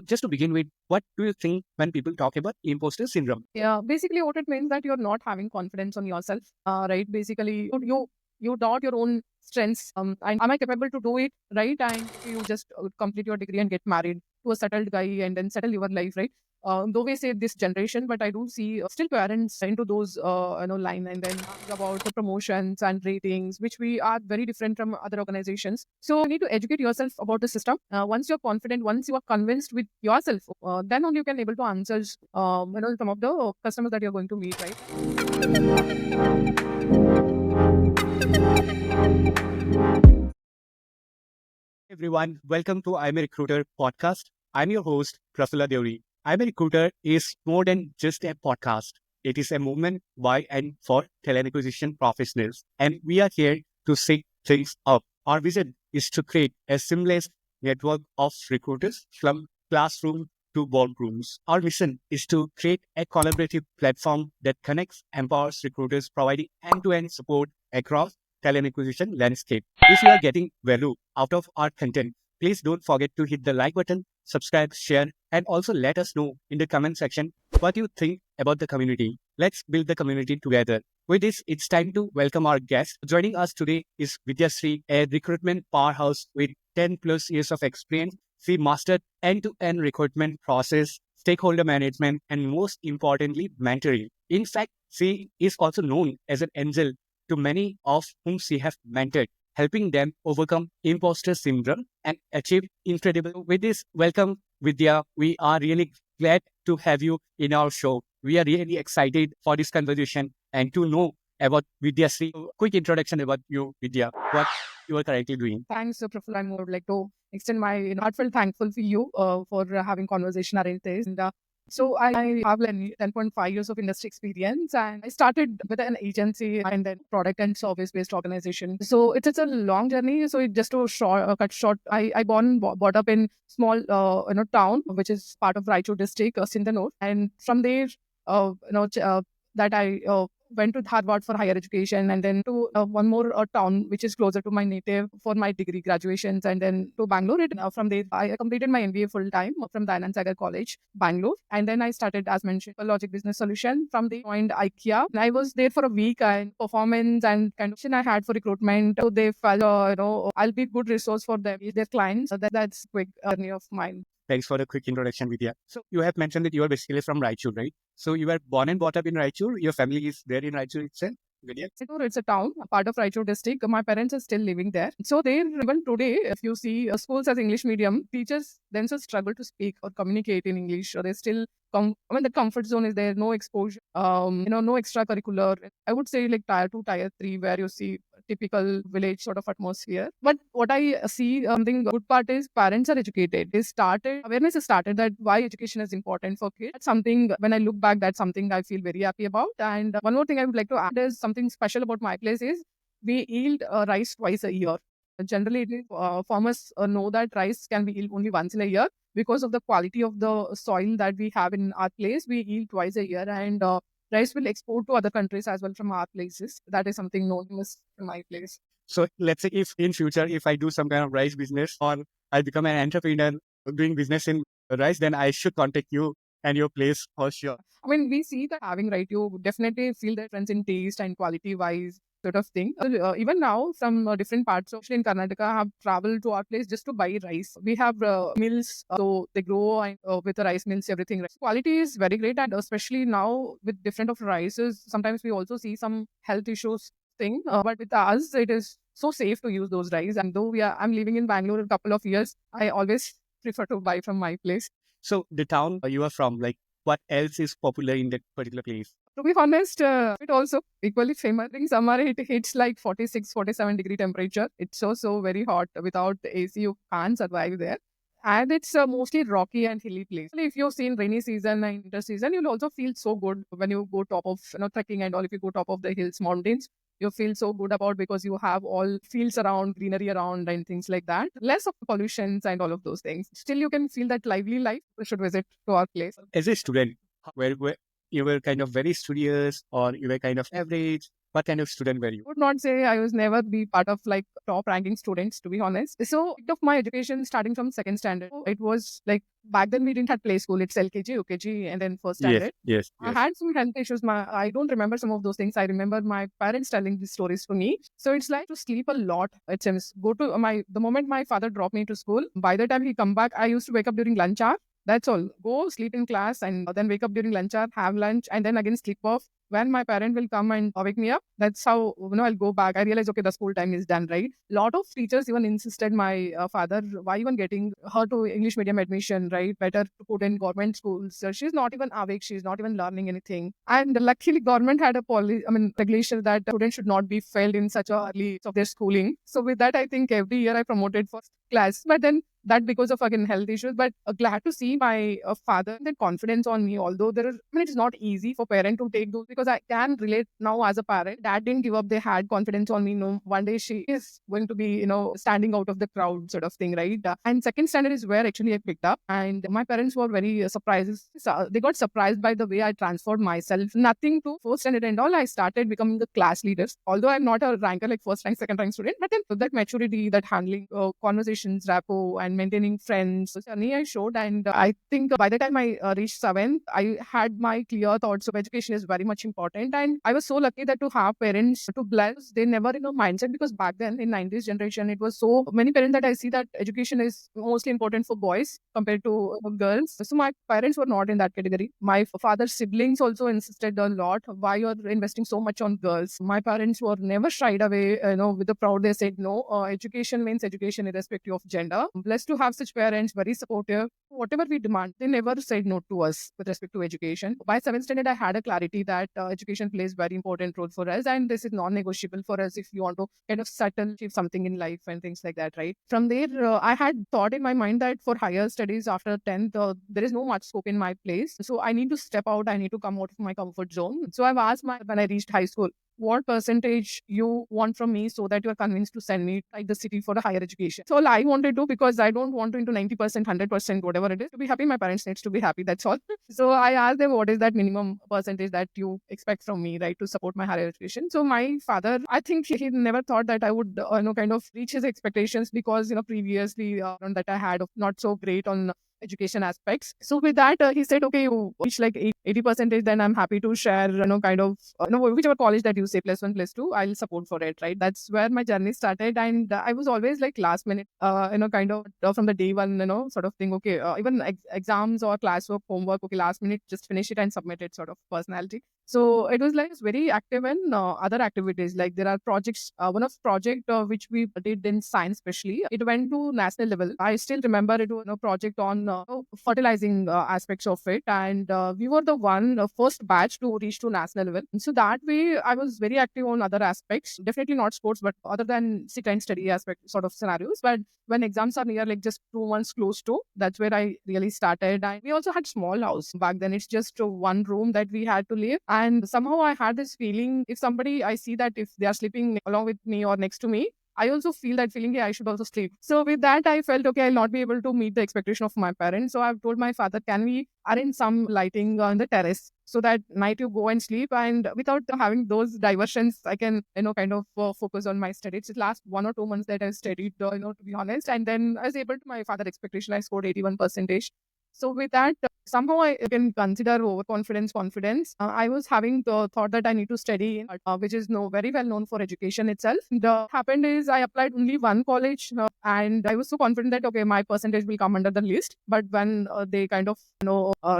just to begin with, what do you think when people talk about imposter syndrome? Yeah, basically what it means that you're not having confidence on yourself, right? Basically, you doubt your own strengths. And am I capable to do it, right? And if you just complete your degree and get married to a settled guy and then settle your life, right? Though we say this generation, but I do see still parents into those line and then about the promotions and ratings, which we are very different from other organizations. So you need to educate yourself about the system. Once you're confident, once you are convinced with yourself, then only you can able to answer some of the customers that you're going to meet, right? Everyone, welcome to I'm a Recruiter podcast. I'm your host, Prafula Deori. I'm a Recruiter is more than just a podcast. It is a movement by and for talent acquisition professionals. And we are here to shake things up. Our vision is to create a seamless network of recruiters from classroom to boardrooms. Our mission is to create a collaborative platform that connects, empowers recruiters, providing end-to-end support across talent acquisition landscape. If you are getting value out of our content, please don't forget to hit the like button, subscribe, share, and also let us know in the comment section what you think about the community. Let's build the community together. With this, it's time to welcome our guest. Joining us today is Vidyashree, a recruitment powerhouse with 10 plus years of experience. She mastered end-to-end recruitment process, stakeholder management, and most importantly, mentoring. In fact, she is also known as an angel to many of whom she has mentored, helping them overcome imposter syndrome and achieve incredible. With this, welcome Vidya. We are really glad to have you in our show. We are really excited for this conversation and to know about Vidyashree. Quick introduction about you, Vidya. What you are currently doing. Thanks, Praful. I would like to extend my heartfelt thankful for you for having conversation around this. And so I have 10.5 years of industry experience, and I started with an agency and then product and service based organization. So it's a long journey. So it just to cut short, I brought up in small town which is part of Raichur district, Sindhanur, and from there that I went to Harvard for higher education, and then to one more town which is closer to my native for my degree graduations, and then to Bangalore. From there, I completed my MBA full time from Dayanand Sagar College, Bangalore, and then I started, as mentioned, a logic business solution. From there, joined IKEA, and I was there for a week, and performance and kind of I had for recruitment. So they felt, I'll be a good resource for them, their clients. So that's quick journey of mine. Thanks for the quick introduction, Vidya. So you have mentioned that you are basically from Raichur, right? So you were born and brought up in Raichur. Your family is there in Raichur itself. Vidya? It's a town, a part of Raichur district. My parents are still living there. So there, even today, if you see schools as English medium, teachers themselves struggle to speak or communicate in English. So they still the comfort zone is there, no exposure, no extracurricular. I would say like tier 2, tier 3, where you see typical village sort of atmosphere. But what I see, something good part is parents are educated. Awareness is started that why education is important for kids. That's something, when I look back, that's something I feel very happy about. And one more thing I would like to add is something special about my place is we yield rice twice a year. Generally, farmers know that rice can be yield only once in a year because of the quality of the soil that we have in our place. We yield twice a year, and rice will export to other countries as well from our places. That is something known in my place. So let's say if in future, if I do some kind of rice business or I become an entrepreneur doing business in rice, then I should contact you and your place for sure. I mean, we see that having right, you definitely feel the difference in taste and quality wise sort of thing. Even now, from different parts, especially in Karnataka, have traveled to our place just to buy rice. We have mills, so they grow and, with the rice mills, everything. Right? Quality is very great, and especially now with different of rices, sometimes we also see some health issues thing. But with us, it is so safe to use those rice. And though I'm living in Bangalore a couple of years, I always prefer to buy from my place. So the town you are from, like what else is popular in that particular place? To be honest, it also equally famous. In summer, it hits like 46, 47-degree temperature. It's so very hot. Without AC, you can't survive there. And it's mostly rocky and hilly place. If you've seen rainy season and winter season, you'll also feel so good when you go top of trekking and all. If you go top of the hills, mountains, you feel so good about because you have all fields around, greenery around, and things like that. Less of pollutions and all of those things. Still, you can feel that lively life. You should visit to our place. As a student, where you were kind of very studious or you were kind of average? What kind of student were you? Would not say I was never be part of like top ranking students, to be honest. So bit of my education starting from second standard. It was like back then we didn't have play school. It's LKG, UKG, and then first Yes, standard. yes, I yes. had some health issues. I don't remember some of those things. I remember my parents telling these stories for me. So it's like to sleep a lot. It seems go to the moment my father dropped me to school. By the time he come back, I used to wake up during lunch hour. That's all. Go sleep in class and then wake up during lunch hour, have lunch, and then again sleep off. When my parent will come and wake me up, that's how I'll go back. I realize okay, the school time is done, right? Lot of teachers even insisted my father why even getting her to English medium admission, right? Better to put in government schools. So she's not even awake. She's not even learning anything. And luckily, government had a regulation that students should not be failed in such a early of their schooling. So with that, I think every year I promoted first class. But then that because of again health issues, but glad to see my father that confidence on me. Although it's not easy for parent to take those because I can relate now as a parent. Dad didn't give up; they had confidence on me. No, one day she is going to be standing out of the crowd sort of thing, right? And second standard is where actually I picked up, and my parents were very surprised. They got surprised by the way I transformed myself. Nothing to first standard and all. I started becoming the class leaders. Although I'm not a ranker like first rank, second rank student, but then that maturity, that handling conversations, rapport, and maintaining friends. So journey I showed, and I think by the time I reached seventh, I had my clear thoughts of education is very much important, and I was so lucky that to have parents to bless. They never mindset because back then in 90s generation, it was so many parents that I see that education is mostly important for boys compared to girls. So my parents were not in that category. My father's siblings also insisted a lot. Why you're investing so much on girls? My parents were never shied away. With the proud they said no. Education means education irrespective of gender. I'm blessed to have such parents, very supportive. Whatever we demand, they never said no to us with respect to education. By seventh standard, I had a clarity that education plays very important role for us, and this is non-negotiable for us if you want to kind of settle, achieve something in life and things like that, right? From there, I had thought in my mind that for higher studies after 10th, there is no much scope in my place. So I need to step out. I need to come out of my comfort zone. So I've asked when I reached high school, what percentage you want from me so that you are convinced to send me like the city for a higher education. So all I wanted to, because I don't want to into 90%, 100%, whatever it is, to be happy. My parents needs to be happy. That's all. So I asked them, what is that minimum percentage that you expect from me, right, to support my higher education? So my father, I think he never thought that I would, kind of reach his expectations because, previously that I had not so great on education aspects. So with that, he said, okay, you reach like 80%, then I'm happy to share, kind of, whichever college that you say, plus one, plus two, I'll support for it, right? That's where my journey started. And I was always like last minute, kind of from the day one, sort of thing. Okay, even exams or classwork, homework, okay, last minute, just finish it and submit it sort of personality. So it was like very active in other activities. Like there are projects, one of project which we did in science, especially, it went to national level. I still remember it was a project on fertilizing aspects of it. And we were the first batch to reach to national level. And so that way, I was very active on other aspects, definitely not sports, but other than sit and study aspect sort of scenarios. But when exams are near, like just 2 months close to, that's where I really started. And we also had small house back then. It's just one room that we had to live. And somehow I had this feeling, if somebody, I see that if they are sleeping along with me or next to me, I also feel that feeling, yeah, I should also sleep. So with that, I felt, okay, I'll not be able to meet the expectation of my parents. So I've told my father, can we arrange some lighting on the terrace so that night you go and sleep, and without having those diversions, I can, kind of focus on my studies. It last 1 or 2 months that I studied, to be honest. And then I was able to my father expectation, I scored 81%. So with that, somehow I can consider overconfidence, confidence. I was having the thought that I need to study in, which is very well known for education itself. The happened is I applied only one college, and I was so confident that okay, my percentage will come under the list. But when they kind of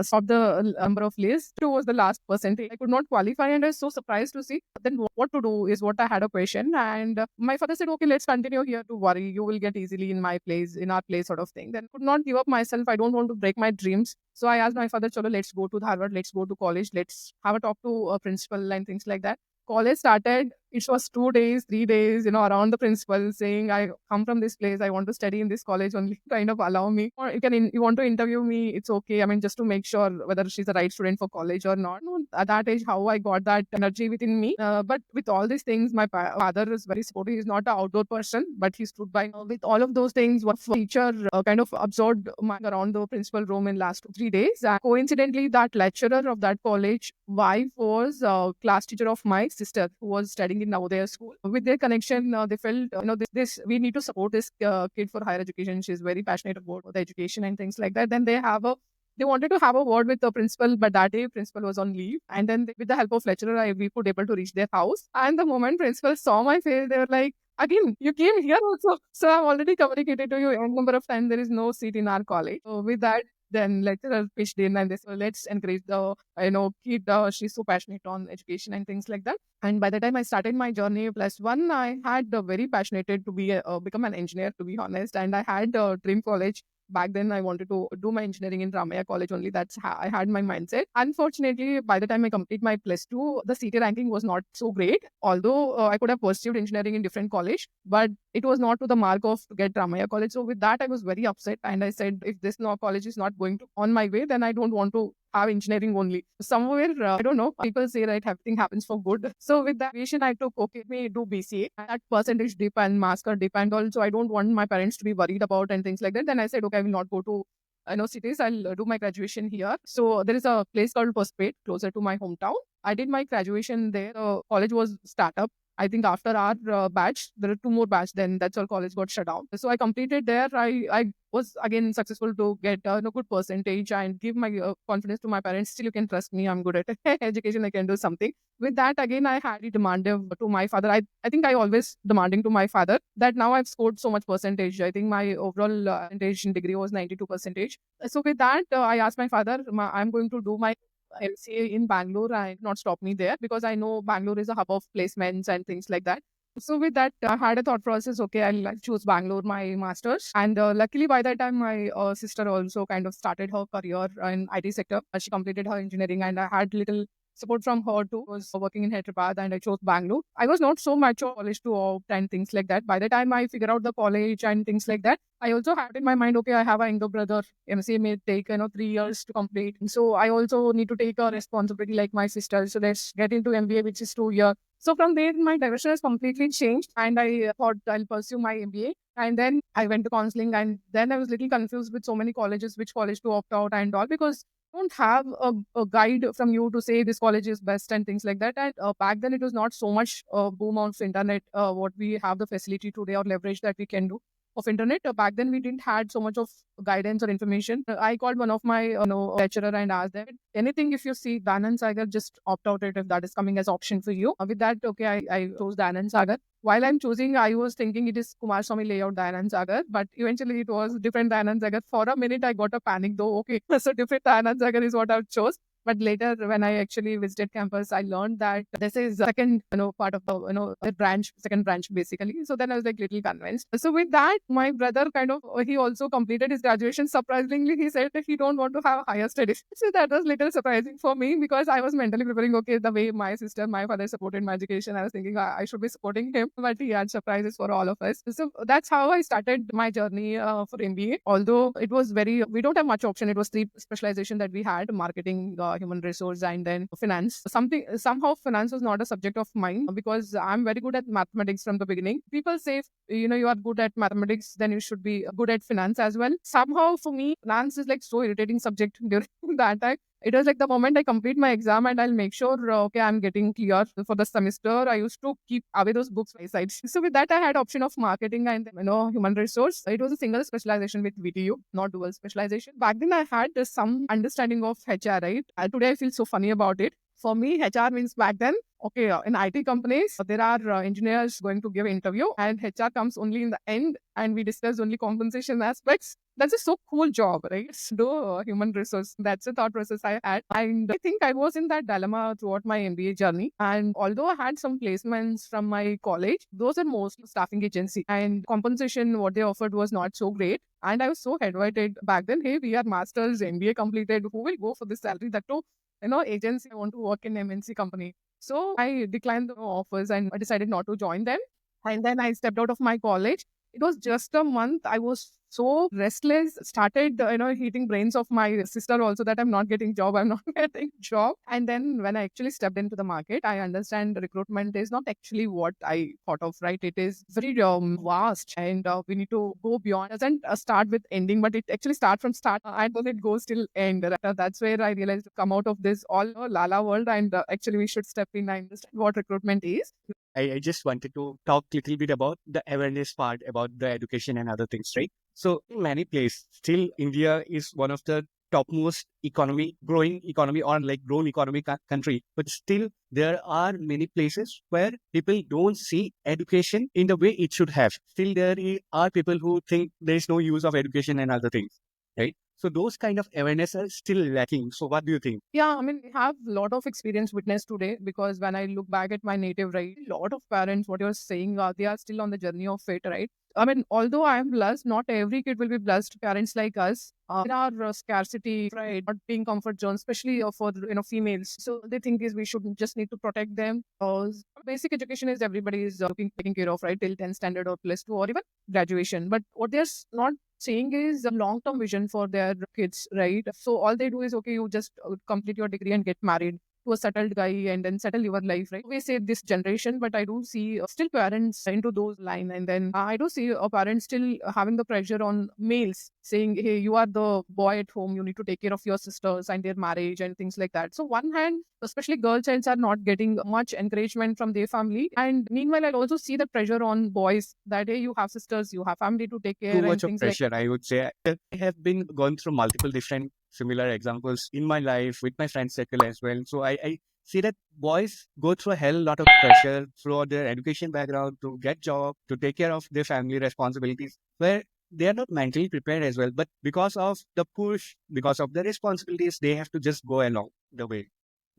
stopped the number of lists, two was the last percentage. I could not qualify, and I was so surprised to see. Then what to do is what I had a question, and my father said, okay, let's continue here. To worry, you will get easily in my place, in our place, sort of thing. Then could not give up myself. I don't want to break my dreams. So I asked my father, chalo, let's go to Harvard, let's go to college, let's have a talk to a principal and things like that. College started, It was 2 days, 3 days, around the principal saying, I come from this place, I want to study in this college only, kind of allow me. Or you want to interview me, it's okay. I mean, just to make sure whether she's the right student for college or not. No, at that age, how I got that energy within me. But with all these things, my father is very supportive. He's not an outdoor person, but he stood by with all of those things. What teacher kind of absorbed my around the principal room in last 3 days. And coincidentally, that lecturer of that college wife was a class teacher of my sister who was studying in Navodaya school. With their connection, they felt, this we need to support this kid for higher education. She's very passionate about the education and things like that. Then they wanted to have a word with the principal, but that day principal was on leave. And then with the help of lecturer, we could able to reach their house. And the moment principal saw my face, they were like, again, you came here also. So I've already communicated to you a number of times there is no seat in our college. So with that, then lecturer pitched in and they said, let's encourage the, kid. She's so passionate on education and things like that. And by the time I started my journey, +1, I had very passionate to be become an engineer, to be honest. And I had dream college. Back then, I wanted to do my engineering in Ramaya College only. That's how I had my mindset. Unfortunately, by the time I complete my +2, the CT ranking was not so great. Although I could have pursued engineering in different college, but it was not to the mark of to get Ramaya College. So with that, I was very upset. And I said, if this college is not going to on my way, then I don't want to have engineering only. Somewhere, I don't know, people say, right, everything happens for good. So with that vision, I took, okay, may do BCA. That percentage dip and master dip, and also I don't want my parents to be worried about and things like that. Then I said, okay, I will not go to cities. I'll do my graduation here. So there is a place called Postpaid closer to my hometown. I did my graduation there. College was startup. I think after our batch, there are 2 more batch. Then that's all college got shut down. So I completed there. I was again successful to get a good percentage and give my confidence to my parents. Still, you can trust me. I'm good at education. I can do something. With that, again, I had it demanded to my father. I think I always demanding to my father that now I've scored so much percentage. I think my overall percentage in degree was 92 percentage. So with that, I asked my father, I'm going to do my MCA in Bangalore and not stop me there because I know Bangalore is a hub of placements and things like that. So with that, I had a thought process. Okay, I'll choose Bangalore, my master's. And luckily, by that time, my sister also kind of started her career in IT sector. She completed her engineering, and I had little support from her too. I was working in Hyderabad, and I chose Bangalore. I was not so much of college to opt and things like that. By the time I figure out the college and things like that, I also had in my mind, okay, I have a younger brother. MCA may take 3 years to complete, so I also need to take a responsibility like my sister. So let's get into MBA, which is 2 years. So from there, my direction has completely changed, and I thought I'll pursue my MBA. And then I went to counseling, and then I was little confused with so many colleges, which college to opt out and all, because I don't have a guide from you to say this college is best and things like that. And back then, it was not so much boom of internet, what we have the facility today or leverage that we can do of internet. Back then, we didn't had so much of guidance or information. I called one of my lecturer and asked them anything. If you see Danand Sagar, just opt out it if that is coming as option for you. With that, okay, I chose Danand Sagar. While I'm choosing, I was thinking it is Kumaraswamy layout Dayanand Sagar, but eventually it was different Dayanand Sagar. For a minute, I got a panic though. Okay, so different Dayanand Sagar is what I've chose. But later, when I actually visited campus, I learned that this is second, part of the branch, second branch basically. So then I was like little convinced. So with that, my brother kind of, he also completed his graduation. Surprisingly, he said that he don't want to have higher studies. So that was little surprising for me because I was mentally preparing, okay, the way my sister, my father supported my education, I was thinking I should be supporting him, but he had surprises for all of us. So that's how I started my journey for MBA. Although it was we don't have much option. It was 3 specialization that we had: marketing, human resource, and then finance. Somehow finance was not a subject of mine because I'm very good at mathematics from the beginning. People say, you are good at mathematics, then you should be good at finance as well. Somehow for me, finance is like so irritating subject during that time. It was like the moment I complete my exam and I'll make sure, okay, I'm getting clear for the semester. I used to keep away those books by side. So with that, I had option of marketing and human resource. It was a single specialization with VTU, not dual specialization. Back then, I had some understanding of HR, right? Today, I feel so funny about it. For me, HR means back then, okay, in IT companies, there are engineers going to give interview and HR comes only in the end and we discuss only compensation aspects. That's a so cool job, right? Do human resource. That's a thought process I had. And I think I was in that dilemma throughout my MBA journey. And although I had some placements from my college, those are mostly staffing agency and compensation, what they offered was not so great. And I was so head-weighted back then. Hey, we are masters, MBA completed. Who will go for this salary? That too, agency. I want to work in MNC company. So I declined the offers and I decided not to join them. And then I stepped out of my college. It was just a month. I was so restless, started, hitting brains of my sister also that I'm not getting job, I'm not getting job. And then when I actually stepped into the market, I understand recruitment is not actually what I thought of, right? It is very vast and we need to go beyond. It doesn't start with ending, but it actually start from start and then it goes till end. That's where I realized to come out of this all lala world and actually we should step in and understand what recruitment is. I just wanted to talk a little bit about the awareness part about the education and other things, right? So in many places, still India is one of the topmost growing economy or like grown economy country. But still there are many places where people don't see education in the way it should have. Still are people who think there is no use of education and other things, right? So those kind of awareness are still lacking. So what do you think? Yeah, I mean, I have a lot of experience witness today because when I look back at my native, right, a lot of parents, what you're saying, they are still on the journey of it, right? I mean, although I am blessed, not every kid will be blessed. Parents like us, there are scarcity, right, not being comfort zone, especially for females. So they think is we should just need to protect them. Basic education is everybody is looking taking care of, right, till 10th standard or plus two or even graduation. But what they're not saying is a long term vision for their kids, right? So all they do is okay, you just complete your degree and get married to a settled guy and then settle your life, right? We say this generation, but I do see still parents into those line, and then I do see a parent still having the pressure on males saying, hey, you are the boy at home, you need to take care of your sisters and their marriage and things like that. So one hand, especially girl childs are not getting much encouragement from their family, and meanwhile I also see the pressure on boys that hey, you have sisters, you have family to take Too care and much of things like pressure, I would say. I have been going through multiple different similar examples in my life with my friend circle as well. So I see that boys go through a hell lot of pressure throughout their education background to get job, to take care of their family responsibilities, where they are not mentally prepared as well. But because of the push, because of the responsibilities, they have to just go along the way,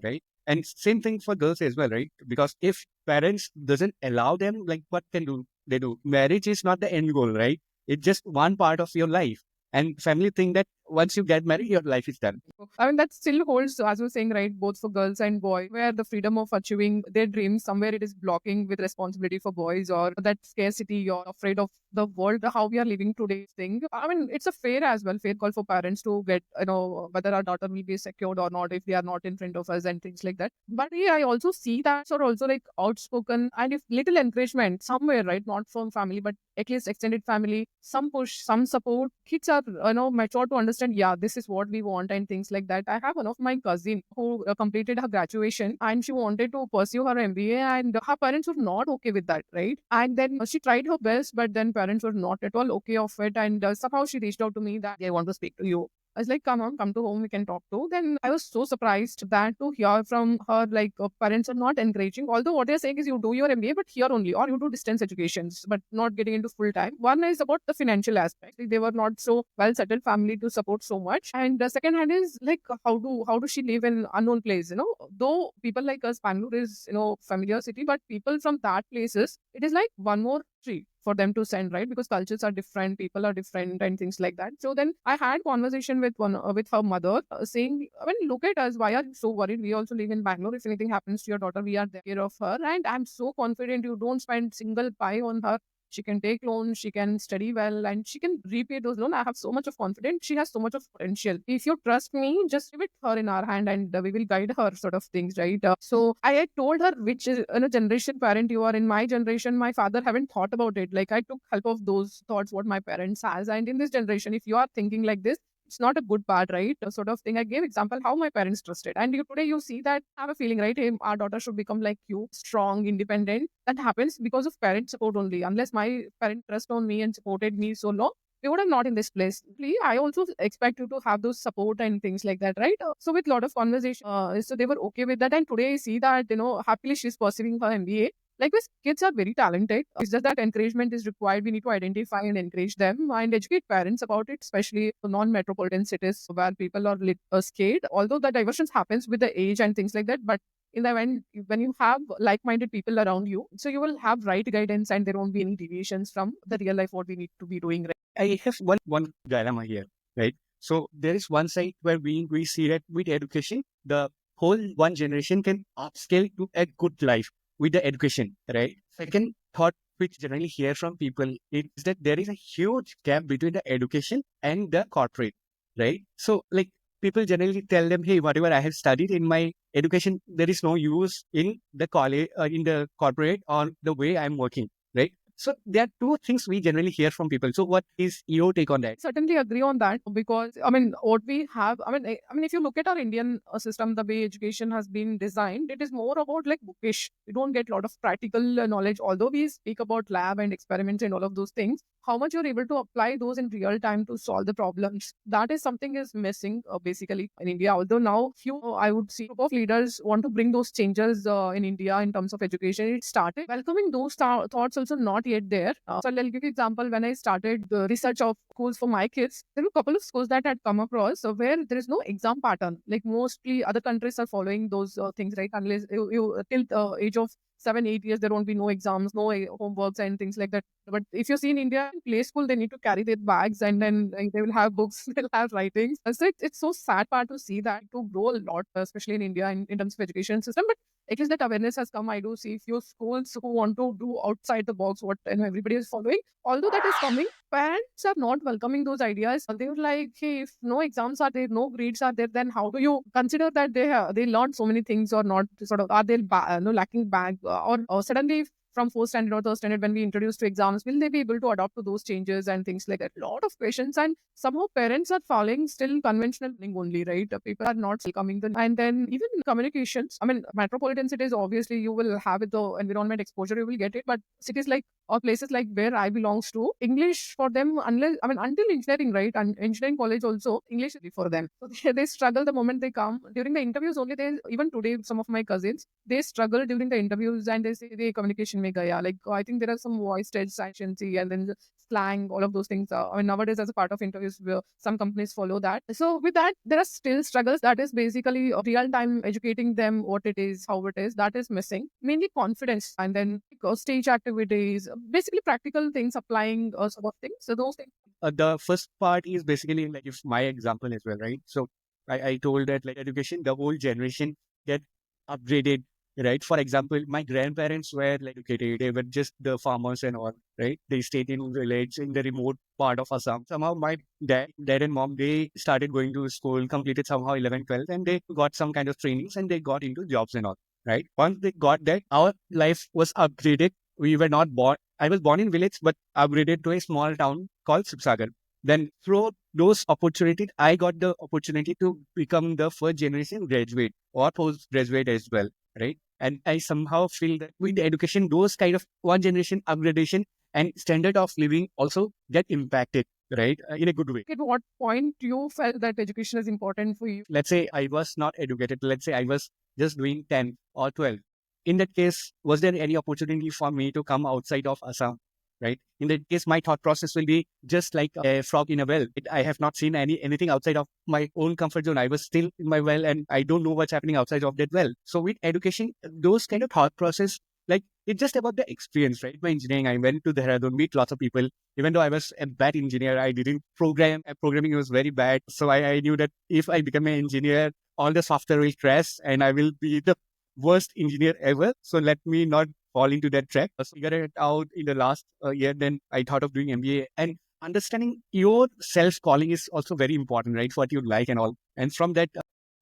right? And same thing for girls as well, right? Because if parents doesn't allow them, like what can do they do? Marriage is not the end goal, right? It's just one part of your life. And family think that once you get married, your life is done. I mean, that still holds, as we're saying, right, both for girls and boys, where the freedom of achieving their dreams, somewhere it is blocking with responsibility for boys or that scarcity, you're afraid of the world, how we are living today's thing. I mean, it's a fair as well, fair call for parents to get, whether our daughter will be secured or not if they are not in front of us and things like that. But yeah, I also see that are also like outspoken and if little encouragement somewhere, right, not from family, but at least extended family, some push, some support, kids are, mature to understand, yeah, this is what we want and things like that. I have one of my cousin who completed her graduation and she wanted to pursue her MBA and her parents were not okay with that, right? And then she tried her best, but then parents were not at all okay of it. And somehow she reached out to me that they want to speak to you. I was like, come on, come to home, we can talk to. Then I was so surprised that to hear from her, like, parents are not encouraging. Although what they're saying is you do your MBA, but here only, or you do distance educations, but not getting into full time. One is about the financial aspect. Like, they were not so well settled family to support so much. And the second hand is like, how do she live in unknown place? Though people like us, Bangalore is, familiar city, but people from that places, it is like one more tree for them to send, right? Because cultures are different, people are different, and things like that. So then I had conversation with with her mother, saying, I mean, look at us. Why are you so worried? We also live in Bangalore. If anything happens to your daughter, we are there of her, and I'm so confident you don't spend single pie on her. She can take loans, she can study well, and she can repay those loans. I have so much of confidence. She has so much of potential. If you trust me, just give it her in our hand, and we will guide her, sort of things, right? So I had told her which is generation parent you are. In my generation, my father haven't thought about it. Like I took help of those thoughts what my parents has, and in this generation, if you are thinking like this, it's not a good part, right? Sort of thing. I gave example how my parents trusted. And today you see that have a feeling, right? Hey, our daughter should become like you, strong, independent. That happens because of parent support only. Unless my parent trust on me and supported me so long, we would have not in this place. I also expect you to have those support and things like that, right? So with lot of conversation, so they were okay with that. And today I see that, happily she's pursuing her MBA. Likewise, kids are very talented. It's just that encouragement is required. We need to identify and encourage them and educate parents about it, especially non-metropolitan cities where people are scared. Although the diversions happens with the age and things like that, but in the end, when you have like-minded people around you, so you will have right guidance and there won't be any deviations from the real life what we need to be doing. Right? I have one dilemma here, right? So there is one side where we see that with education, the whole one generation can upscale to a good life with the education, right? Second thought which generally hear from people is that there is a huge gap between the education and the corporate, right? So like people generally tell them, hey, whatever I have studied in my education, there is no use in the college, in the corporate or the way I'm working, right? So there are two things we generally hear from people. So what is your take on that? Certainly agree on that because what we have, if you look at our Indian system, the way education has been designed, it is more about like bookish. We don't get a lot of practical knowledge, although we speak about lab and experiments and all of those things. How much you're able to apply those in real time to solve the problems, that is something is missing basically in India. Although now few, I would see group of leaders want to bring those changes in India in terms of education. It started welcoming those thoughts also not yet there. So I'll give you example. When I started the research of schools for my kids, there were a couple of schools that I had come across where there is no exam pattern. Like mostly other countries are following those things, right? Unless you till the age of 7, 8 years, there won't be no exams, no homeworks and things like that. But if you see in India, in play school, they need to carry their bags and then they will have books, they'll have writings. So it's so sad part to see that to grow a lot, especially in India in terms of education system. But at least that awareness has come. I do see few schools who want to do outside the box what everybody is following. Although that is coming, parents are not welcoming those ideas. They were like, hey, if no exams are there, no grades are there, then how do you consider that they learned so many things or not? Sort of are they lacking back or suddenly from fourth standard or third standard when we introduce to exams, will they be able to adapt to those changes and things like that? A lot of questions, and somehow parents are following still conventional learning only, right? People are not coming the and then even communications. Metropolitan cities obviously you will have it, the environment exposure you will get it, but cities like or places like where I belongs to, English for them, until engineering, right? And engineering college also, English is for them. So they struggle the moment they come. During the interviews only, even today, some of my cousins, they struggle during the interviews and they say, the communication mein gaya. Like, I think there are some voice efficiency and then the slang, all of those things. Nowadays, as a part of interviews, some companies follow that. So with that, there are still struggles. That is basically real time educating them what it is, how it is. That is missing. Mainly confidence and then stage activities, basically practical things, applying sort of things. So those things. The first part is basically like if my example as well, right? So I told that like education, the whole generation get upgraded, right? For example, my grandparents were like educated, they were just the farmers and all, right? They stayed in village in the remote part of Assam. Somehow my dad and mom, they started going to school, completed somehow 11, 12, and they got some kind of trainings and they got into jobs and all, right? Once they got that, our life was upgraded. We were not born. I was born in village, but upgraded to a small town called Subsagar. Then through those opportunities, I got the opportunity to become the first generation graduate or postgraduate as well, right? And I somehow feel that with the education, those kind of one generation upgradation and standard of living also get impacted, right? In a good way. At what point you felt that education is important for you? Let's say I was not educated. Let's say I was just doing 10 or 12. In that case, was there any opportunity for me to come outside of Assam? Right. In that case, my thought process will be just like a frog in a well. I have not seen anything outside of my own comfort zone. I was still in my well and I don't know what's happening outside of that well. So with education, those kind of thought process, like it's just about the experience, right? My engineering, I went to Dehradun, meet lots of people. Even though I was a bad engineer, I didn't program. Programming was very bad. So I knew that if I become an engineer, all the software will crash and I will be the worst engineer ever. So let me not fall into that trap. I figured it out in the last year. Then I thought of doing MBA and understanding your self calling is also very important, right? What you like and all. And from that,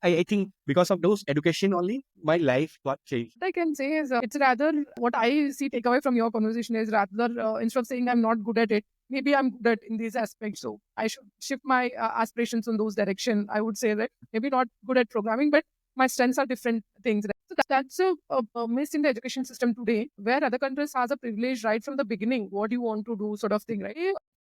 I think because of those education only, my life got changed. What I can say is it's rather what I see takeaway from your conversation is rather instead of saying I'm not good at it, maybe I'm good at in these aspects. So I should shift my aspirations in those direction. I would say that maybe not good at programming, but my strengths are different things. Right? So that's a miss in the education system today, where other countries has a privilege right from the beginning. What you want to do, sort of thing, right?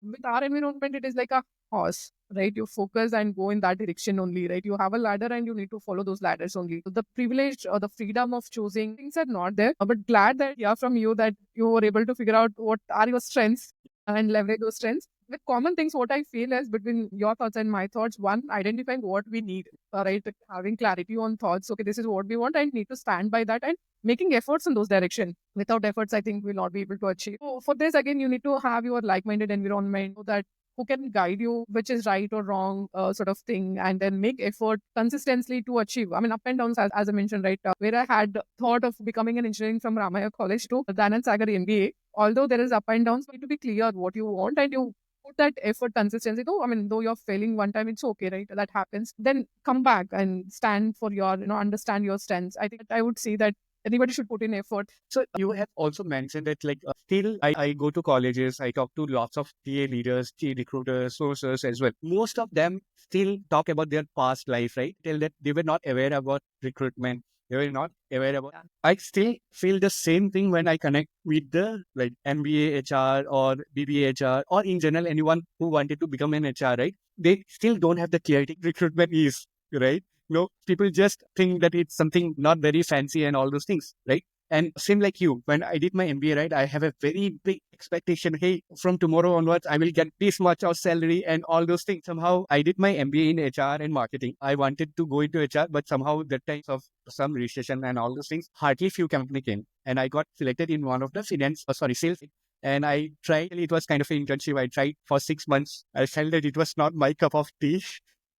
With our environment, it is like a horse, right? You focus and go in that direction only, right? You have a ladder and you need to follow those ladders only. So the privilege or the freedom of choosing things are not there. But glad that hear from you that you were able to figure out what are your strengths and leverage those strengths. With common things, what I feel is between your thoughts and my thoughts, one, identifying what we need, right? Having clarity on thoughts. Okay, this is what we want. I need to stand by that and making efforts in those direction. Without efforts, I think we'll not be able to achieve. So for this, again, you need to have your like-minded environment so that who can guide you, which is right or wrong, sort of thing, and then make effort consistently to achieve. I mean, up and downs, as I mentioned, right, where I had thought of becoming an engineering from Ramaya College to Danand Sagar MBA. Although there is up and downs, you need to be clear what you want and you put that effort consistency. Though, I mean, though you're failing one time, it's okay, right? That happens. Then come back and stand for your, understand your strengths. I think I would say that everybody should put in effort. So you have also mentioned that like still I go to colleges, I talk to lots of TA leaders, TA recruiters, sources as well. Most of them still talk about their past life, right? Tell that they were not aware about recruitment. They were not aware about. Yeah. I still feel the same thing when I connect with the like MBA HR or BBA HR or in general anyone who wanted to become an HR, right? They still don't have the clarity recruitment is, right? No, people just think that it's something not very fancy and all those things, right? And same like you, when I did my MBA, right, I have a very big expectation. Hey, from tomorrow onwards, I will get this much of salary and all those things. Somehow I did my MBA in HR and marketing. I wanted to go into HR, but somehow that time of some recession and all those things, hardly few company came. And I got selected in one of the sales. And I tried, it was kind of an internship. I tried for 6 months. I felt that it was not my cup of tea.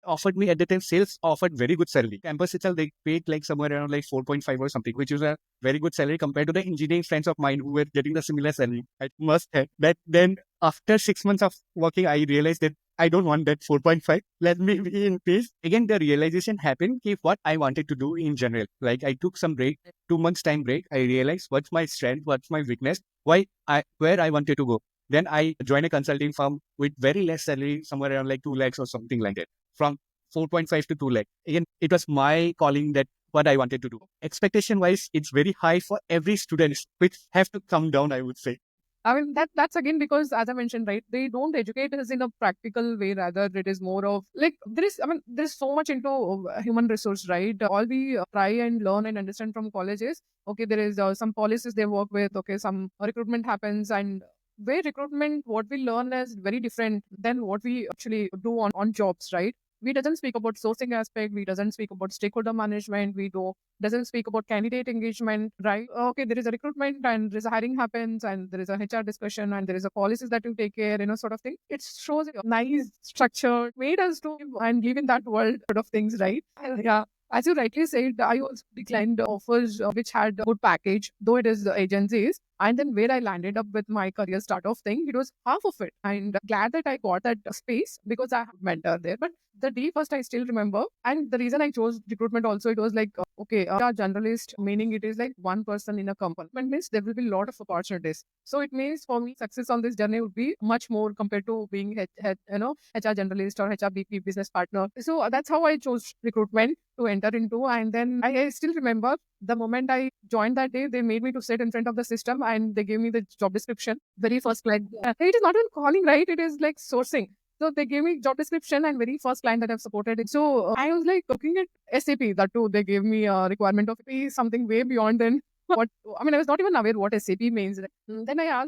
Offered me at the time, sales offered very good salary. Campus itself, they paid like somewhere around like 4.5 or something, which was a very good salary compared to the engineering friends of mine who were getting the similar salary. I must have that. Then after 6 months of working, I realized that I don't want that 4.5. Let me be in peace. Again, the realization happened if what I wanted to do in general. Like I took some break, 2 months time break. I realized what's my strength, what's my weakness, where I wanted to go. Then I joined a consulting firm with very less salary, somewhere around like 2 lakhs or something like that. From 4.5 to 2 lakh. Again, it was my calling that what I wanted to do. Expectation wise, it's very high for every student, which have to come down, I would say. I mean, that's again because, as I mentioned, right, they don't educate us in a practical way. Rather, it is more of like there's so much into human resource, right? All we try and learn and understand from colleges. Okay, there is some policies they work with. Okay, some recruitment happens, and where recruitment, what we learn is very different than what we actually do on jobs, right? We doesn't speak about sourcing aspect. We doesn't speak about stakeholder management. We do doesn't speak about candidate engagement, right? Okay, there is a recruitment and there is a hiring happens and there is a HR discussion and there is a policies that you take care, sort of thing. It shows a nice structure, made us to and live in that world sort of things, right? Yeah. As you rightly said, I also declined offers which had a good package, though it is the agencies. And then where I landed up with my career start off thing, it was half of it. And glad that I got that space because I have a mentor there. But the day first, I still remember. And the reason I chose recruitment also, it was like, okay, a generalist, meaning it is like one person in a company. But means there will be a lot of opportunities. So it means for me, success on this journey would be much more compared to being, HR generalist or HRBP business partner. So that's how I chose recruitment to enter into. And then I still remember the moment I joined that day, they made me to sit in front of the system and they gave me the job description. Very first client. It is not even calling, right? It is like sourcing. So they gave me job description and very first client that I've supported. So I was like looking at SAP, that too. They gave me a requirement of something way beyond than what, I mean, I was not even aware what SAP means. Then I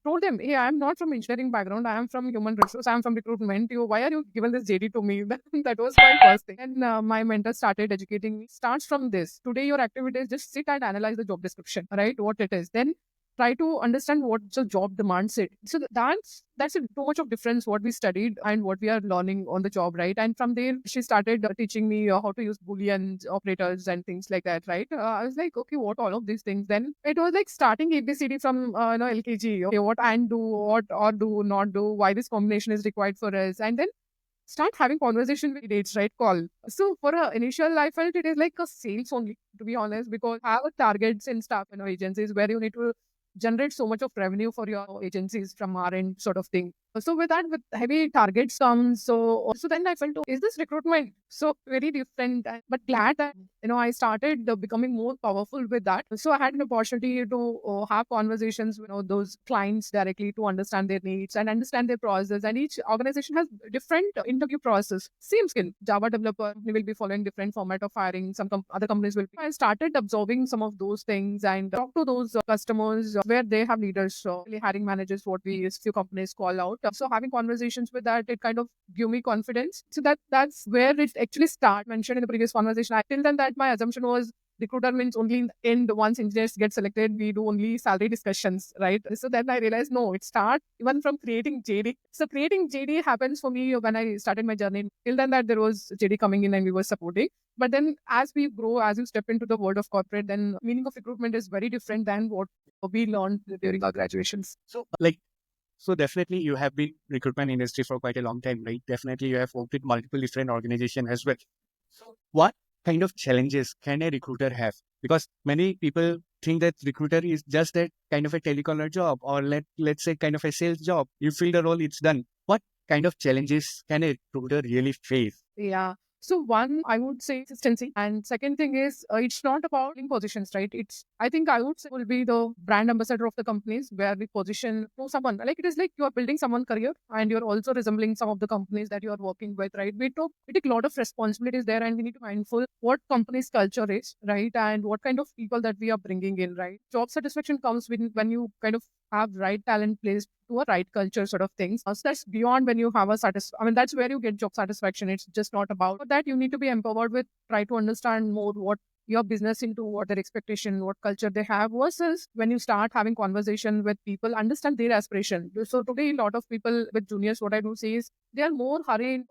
told them, hey, I'm not from engineering background. I am from human resource. I'm from recruitment. Why are you giving this JD to me? That was my first thing. And my mentor started educating me. Starts from this. Today, your activity is just sit and analyze the job description, right? What it is. Then try to understand what the job demands it. So that's too much of difference what we studied and what we are learning on the job, right? And from there, she started teaching me how to use Boolean operators and things like that, right? I was like, okay, what all of these things? Then it was like starting ABCD from LKG. Okay, what and do, what or do not do, why this combination is required for us, and then start having conversation with dates, right? Call. So for a initial, I felt it is like a sales only, to be honest, because have a targets in staff, agencies where you need to generate so much of revenue for your agencies from our end sort of thing. So with that, with heavy targets comes, so then I felt, oh, is this recruitment? So very different, but glad that, I started becoming more powerful with that. So I had an opportunity to have conversations with those clients directly to understand their needs and understand their process. And each organization has different interview process. Same skill, Java developer will be following different format of hiring. Some other companies will. I started absorbing some of those things and talk to those customers where they have leaders, hiring managers, what we few companies call out. So having conversations with that, it kind of give me confidence. So that's where it actually started. Mentioned in the previous conversation. Till then, that my assumption was recruiter means only in the end, once engineers get selected, we do only salary discussions, right? So then I realized, no, it starts even from creating JD. So creating JD happens for me when I started my journey. Till then that there was JD coming in and we were supporting. But then as we grow, as you step into the world of corporate, then meaning of recruitment is very different than what we learned during our graduations. So definitely you have been recruitment industry for quite a long time, right? Definitely you have worked with multiple different organizations as well. So what kind of challenges can a recruiter have? Because many people think that recruiter is just a kind of a telecaller job, or let's say kind of a sales job. You fill the role, it's done. What kind of challenges can a recruiter really face? Yeah. So one, I would say consistency. And second thing is, it's not about in positions, right? I think I would say will be the brand ambassador of the companies where we position to someone. Like it is like you are building someone's career and you're also resembling some of the companies that you are working with, right? We take a lot of responsibilities there and we need to be mindful what company's culture is, right? And what kind of people that we are bringing in, right? Job satisfaction comes when you kind of have right talent placed to a right culture sort of things. So that's beyond when you have that's where you get job satisfaction. It's just not about that. You need to be empowered with try to understand more what your business into, what their expectation, what culture they have, versus when you start having conversation with people, understand their aspiration. So today, a lot of people with juniors, what I do say is they are more hurried,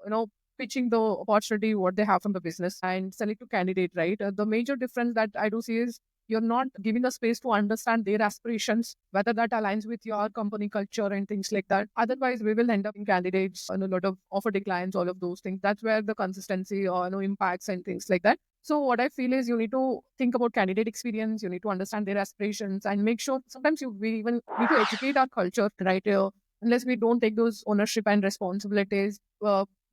pitching the opportunity what they have from the business and sell it to candidate, right? The major difference that I do see is you're not giving the space to understand their aspirations, whether that aligns with your company culture and things like that. Otherwise, we will end up in candidates and a lot of offer declines, all of those things. That's where the consistency or impacts and things like that. So what I feel is you need to think about candidate experience. You need to understand their aspirations and make sure sometimes we even need to educate our culture, right? Unless we don't take those ownership and responsibilities,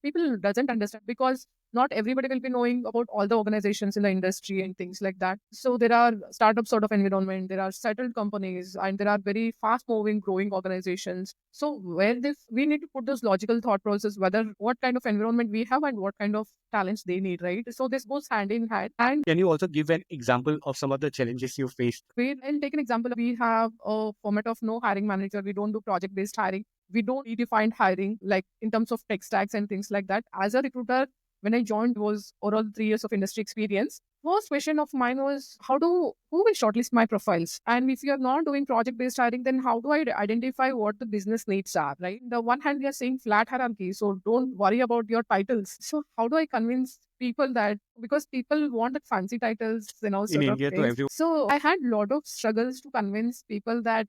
people doesn't understand because not everybody will be knowing about all the organizations in the industry and things like that. So there are startup sort of environment, there are settled companies, and there are very fast moving, growing organizations. So we need to put those logical thought process, whether what kind of environment we have and what kind of talents they need, right? So this goes hand in hand. And Can you also give an example of some of the challenges you faced? I'll take an example. We have a format of no hiring manager. We don't do project based hiring. We don't redefine hiring like in terms of tech stacks and things like that. As a recruiter, when I joined, it was overall 3 years of industry experience. First question of mine was who will shortlist my profiles? And if you're not doing project based hiring, then how do I identify what the business needs are, right? The one hand, we are saying flat hierarchy. So don't worry about your titles. So how do I convince people that because people want the fancy titles, In sort of India to things. everyone. So I had a lot of struggles to convince people that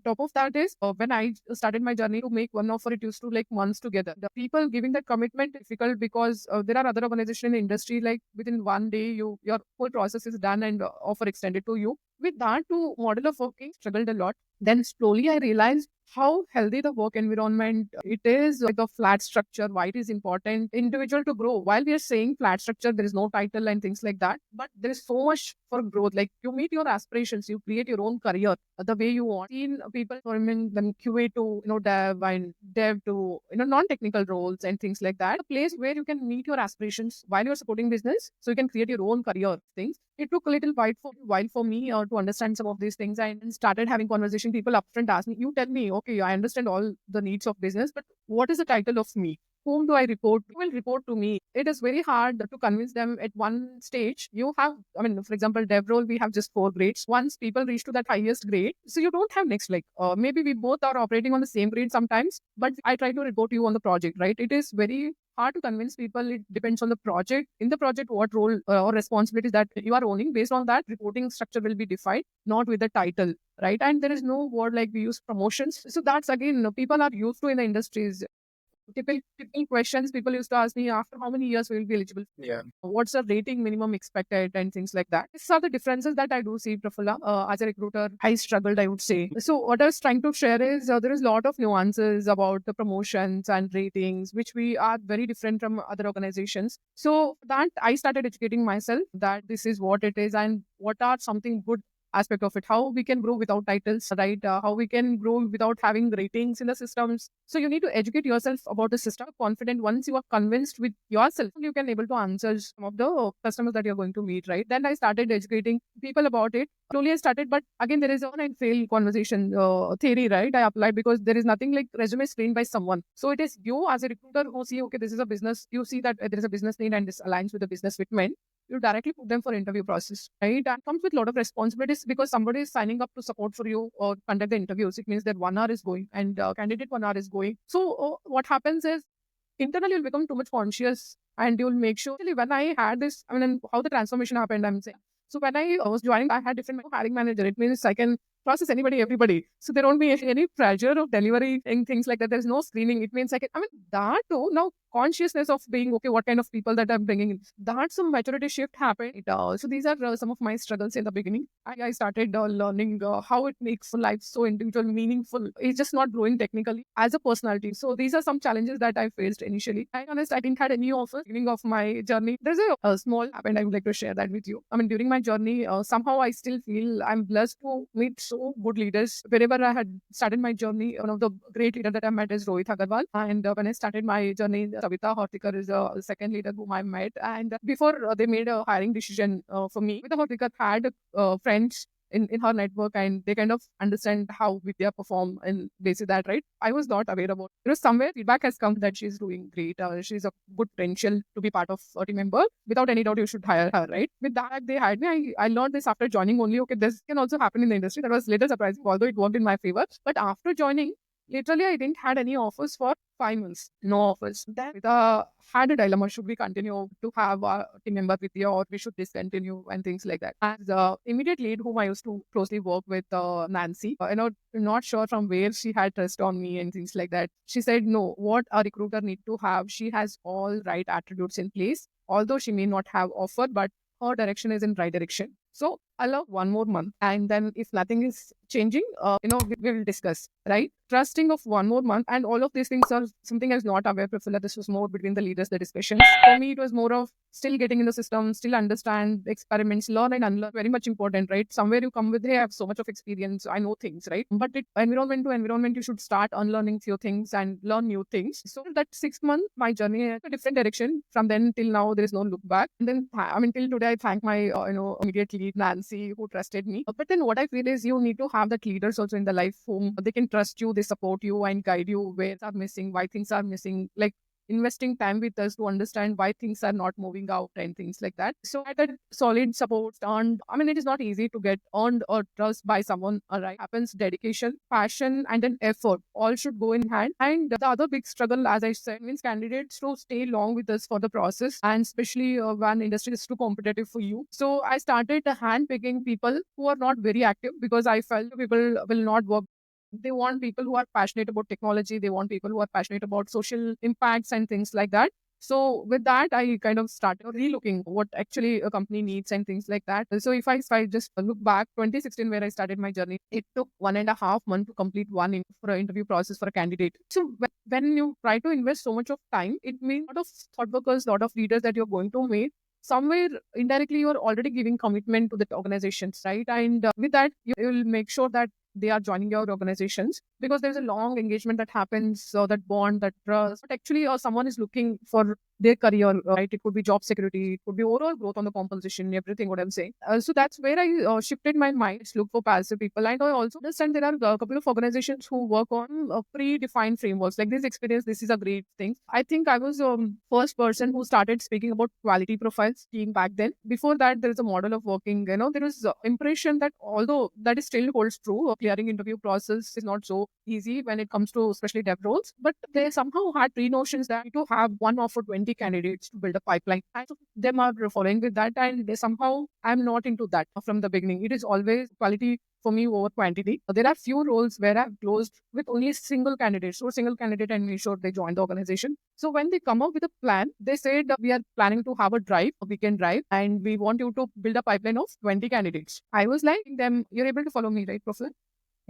top of that is when I started my journey to make one offer, it used to like months together. The people giving that commitment difficult because there are other organizations in the industry like within one day your whole process is done and offer extended to you. With that to model of working struggled a lot. Then slowly I realized how healthy the work environment it is, like the flat structure, why it is important individual to grow. While we are saying flat structure, there is no title and things like that, but there is so much for growth. Like you meet your aspirations, you create your own career the way you want. Seen people from then QA to dev and dev to non-technical roles and things like that. A place where you can meet your aspirations while you're supporting business, so you can create your own career things. It took a little while for me to understand some of these things and started having conversation. People upfront ask me, you tell me, okay, I understand all the needs of business, but what is the title of me? Whom do I report? Who will report to me? It is very hard to convince them at one stage. You have, for example, dev role, we have just 4 grades. Once people reach to that highest grade, so you don't have next, like maybe we both are operating on the same grade sometimes, but I try to report you on the project, right? It is very hard to convince people. It depends on the project. In the project, what role or responsibilities that you are owning. Based on that, reporting structure will be defined, not with the title, right? And there is no word like we use promotions. So that's again, people are used to in the industries. Typical questions people used to ask me after how many years we will be eligible. Yeah. What's the rating minimum expected and things like that. These are the differences that I do see, Prafulla. As a recruiter, I struggled, I would say. So what I was trying to share is there is a lot of nuances about the promotions and ratings, which we are very different from other organizations. So that I started educating myself that this is what it is and what are something good aspect of it, how we can grow without titles, right? How we can grow without having ratings in the systems. So you need to educate yourself about the system. Confident once you are convinced with yourself, you can able to answer some of the customers that you're going to meet, right? Then I started educating people about it. Slowly I started, but again there is on and fail conversation theory, right? I applied because there is nothing like resume screened by someone. So it is you as a recruiter who see, okay, this is a business. You see that there is a business need and this aligns with the business fitment. you directly put them for interview process, right? And comes with a lot of responsibilities because somebody is signing up to support for you or conduct the interviews. It means that 1 hour is going and candidate 1 hour is going. So what happens is internally you'll become too much conscious and you'll make sure. Actually, when I had this, I mean, and how the transformation happened, I'm saying. So when I was joining, I had different hiring manager. It means I can process anybody, everybody. So there won't be any pressure of delivery and things like that. There's no screening. It means I mean, that too, now consciousness of being, okay, what kind of people that I'm bringing in. That's some maturity shift happened. So these are some of my struggles in the beginning. I started learning how it makes life so individual, meaningful. It's just not growing technically as a personality. So these are some challenges that I faced initially. I honest, I didn't had any offer beginning of my journey. There's a small happened. I would like to share that with you. I mean, during my journey, somehow I still feel I'm blessed to meet so good leaders. Wherever I had started my journey, one of the great leader that I met is Rohit Agarwal. And when I started my journey, Savita Hortikar is the second leader whom I met. And before they made a hiring decision for me, Savita Hortikar had friends in her network and they kind of understand how Vidya perform and basic that, right? I was not aware about. Somewhere feedback has come that she's doing great. She's a good potential to be part of a team member. Without any doubt, you should hire her, right? With that, they hired me. I learned this after joining only. Okay, this can also happen in the industry. That was little surprising, although it worked in my favor. But after joining, literally, I didn't had any offers for 5 months. No offers. Then had a dilemma. Should we continue to have a team member with you or we should discontinue and things like that. As the immediate lead whom I used to closely work with, Nancy, not sure from where she had trust on me and things like that. She said, no, what a recruiter need to have, she has all right attributes in place. Although she may not have offer, but her direction is in right direction. So allow 1 more month. And then if nothing is changing, we will discuss, right? Trusting of 1 more month and all of these things are something I was not aware, Prafula. This was more between the leaders, the discussions. For me, it was more of still getting in the system, still understand experiments, learn and unlearn. Very much important, right? Somewhere you come with, hey, I have so much of experience, I know things, right? But environment to environment, you should start unlearning few things and learn new things. So that 6 month, my journey had a different direction. From then till now, there is no look back. And then, I mean, till today, I thank my, immediate lead, Nancy, who trusted me. But then what I feel is you need to have that leaders also in the life whom they can trust you, they support you and guide you where things are missing, why things are missing, like investing time with us to understand why things are not moving out and things like that. So I had solid support. And I mean, it is not easy to get earned or trust by someone, right? Happens dedication, passion, and an effort. All should go in hand. And the other big struggle, as I said, means candidates to stay long with us for the process, and especially when industry is too competitive for you. So I started hand picking people who are not very active because I felt people will not work. They want people who are passionate about technology. They want people who are passionate about social impacts and things like that. So with that, I kind of started relooking what actually a company needs and things like that. So if I just look back, 2016, where I started my journey, it took 1.5 months to complete for an interview process for a candidate. So when you try to invest so much of time, it means a lot of thought workers, a lot of leaders that you're going to meet. Somewhere indirectly, you're already giving commitment to the organizations, right? And with that, you will make sure that they are joining your organizations because there's a long engagement that happens, so that bond, that trust. But actually, someone is looking for their career, right? It could be job security, it could be overall growth on the compensation, everything what I'm saying. So that's where I shifted my mind to look for passive people. And I also understand there are a couple of organizations who work on predefined frameworks. Like this experience, this is a great thing. I think I was first person who started speaking about quality profiles team back then. Before that, there is a model of working. There is impression that although that is still holds true, clearing interview process is not so easy when it comes to especially dev roles. But they somehow had pre-notions that you have one offer 20 candidates to build a pipeline. And so them are following with that, and they somehow I'm not into that from the beginning. It is always quality for me over quantity. There are few roles where I've closed with only single candidate. So single candidate and make sure they join the organization. So when they come up with a plan, they said we are planning to have a weekend drive, and we want you to build a pipeline of 20 candidates. I was like them, you're able to follow me, right, Professor?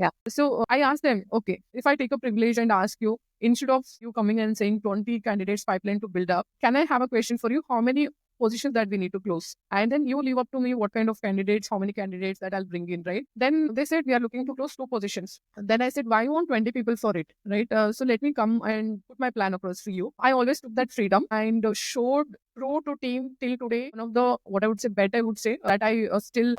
Yeah. So I asked them, okay, if I take a privilege and ask you, instead of you coming and saying 20 candidates pipeline to build up, can I have a question for you? How many positions that we need to close? And then you leave up to me what kind of candidates, how many candidates that I'll bring in, right? Then they said, we are looking to close 2 positions. Then I said, why you want 20 people for it, right? So let me come and put my plan across for you. I always took that freedom and showed true to team till today. One of the, what I would say, bet I would say that I still,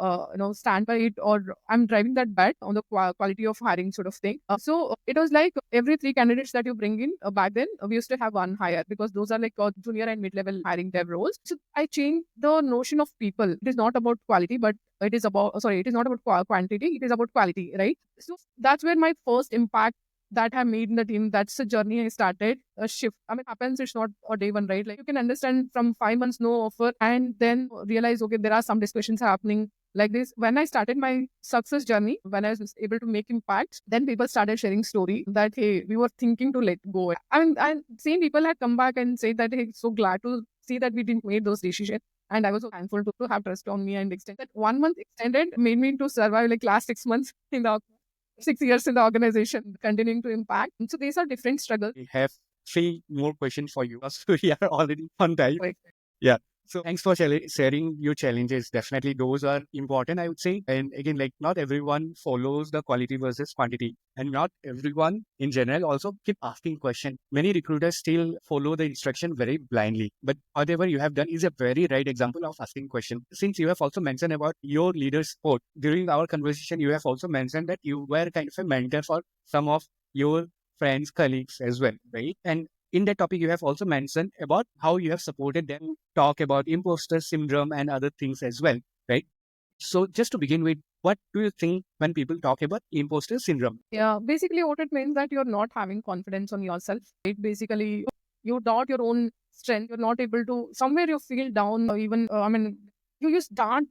stand by it, or I'm driving that bet on the quality of hiring sort of thing. So it was like every three candidates that you bring in back then, we used to have one hire, because those are like junior and mid-level hiring dev roles. So I changed the notion of people. It is not about quality, but it is about, sorry, it is not about quantity, it is about quality, right? So that's where my first impact that I made in the team. That's the journey I started. A shift. I mean, happens. It's not a day one, right? Like you can understand from 5 months no offer, and then realize, okay, there are some discussions happening like this. When I started my success journey, when I was able to make impact, then people started sharing story that, hey, we were thinking to let go. I mean, and same people had come back and said that, hey, so glad to see that we didn't make those decisions. And I was so thankful to have trust on me and extend that 1 month extended made me to survive like last 6 months in the 6 years in the organization, continuing to impact. So these are different struggles. We have three more questions for you. So we are already on time. Like, Yeah. So thanks for sharing your challenges. Definitely those are important, I would say. And again, like not everyone follows the quality versus quantity, and not everyone in general also keep asking questions. Many recruiters still follow the instruction very blindly, but whatever you have done is a very right example of asking question. Since you have also mentioned about your leader support during our conversation, you have also mentioned that you were kind of a mentor for some of your friends, colleagues as well, right? And in that topic, you have also mentioned about how you have supported them talk about imposter syndrome and other things as well, right? So just to begin with, what do you think when people talk about imposter syndrome? yeah, basically what it means that you're not having confidence on yourself. It basically, you doubt your own strength. You're not able to, somewhere you feel down, or even, you just start,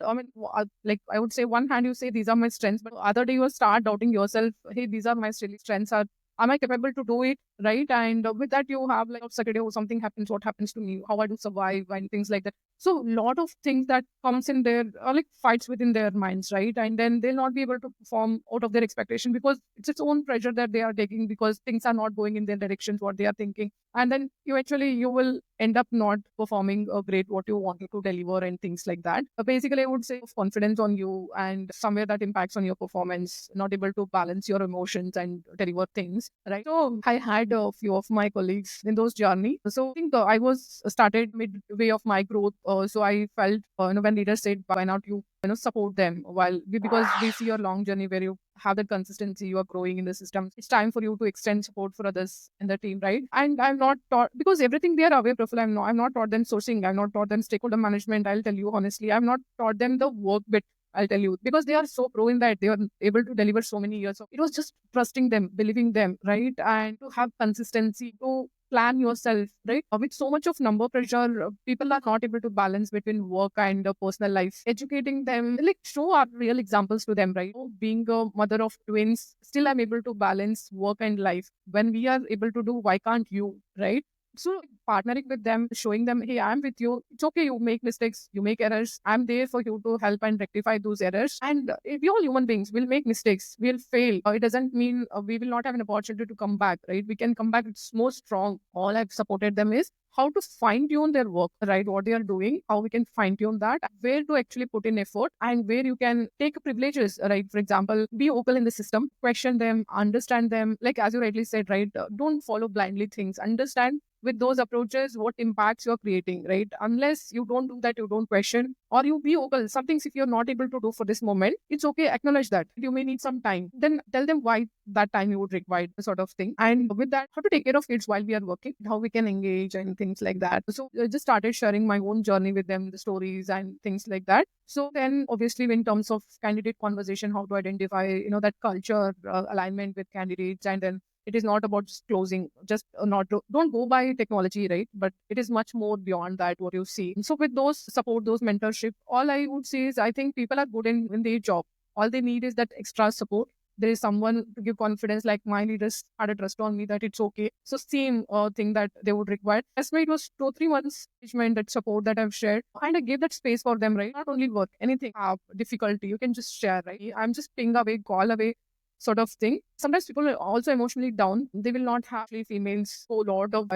like I would say, one hand you say, these are my strengths, but other day you start doubting yourself. Hey, these are my strengths. Am I capable to do it? Right. And with that, you have like, Saturday, oh, something happens, what happens to me? How I do survive and things like that. So lot of things that comes in there are like fights within their minds, right? And then they'll not be able to perform out of their expectation, because it's its own pressure that they are taking, because things are not going in their directions, what they are thinking. And then eventually you will end up not performing a great what you wanted to deliver and things like that. Basically, I would say confidence on you, and somewhere that impacts on your performance, not able to balance your emotions and deliver things, right? So I had a few of my colleagues in those journey. So I think I was started midway of my growth. So I felt, when leaders said, why not you support them because we see your long journey where you have that consistency, you are growing in the system. It's time for you to extend support for others in the team, right? And I'm not taught, because everything they are away profile. I'm not taught them sourcing. I've not taught them stakeholder management. I'll tell you honestly, I've not taught them the work bit. I'll tell you, because they are so pro in that they are able to deliver so many years. So it was just trusting them, believing them, right? And to have consistency, to plan yourself, right? With so much of number pressure, people are not able to balance between work and personal life. Educating them, like show our real examples to them, right? Being a mother of twins, still I'm able to balance work and life. When we are able to do, why can't you, right? So partnering with them, showing them, hey, I'm with you. It's okay. You make mistakes, you make errors. I'm there for you to help and rectify those errors. And we all human beings will make mistakes. We'll fail. It doesn't mean we will not have an opportunity to come back, right? We can come back. It's more strong. All I've supported them is how to fine tune their work, right? What they are doing, how we can fine tune that, where to actually put in effort, and where you can take privileges, right? For example, be vocal in the system, question them, understand them. Like as you rightly said, right? Don't follow blindly things. Understand with those approaches what impacts you're creating, right? Unless you don't do that, you don't question, or you be vocal. Some things if you're not able to do for this moment, it's okay, acknowledge that you may need some time, then tell them why that time you would require, sort of thing. And with that, how to take care of kids while we are working, how we can engage and things like that. So I just started sharing my own journey with them, the stories and things like that. So then obviously in terms of candidate conversation, how to identify that culture alignment with candidates. And then it is not about just closing, just don't go by technology, right? But it is much more beyond that, what you see. So with those support, those mentorship, all I would say is I think people are good in their job. All they need is that extra support. There is someone to give confidence, like my leaders had a trust on me that it's okay. So same thing that they would require. That's why it was 2 3 months engagement, that support that I've shared. And I gave that space for them, right? Not only work, anything, difficulty, you can just share, right? I'm just ping away, call away, sort of thing. Sometimes people are also emotionally down. They will not have, females, a lot of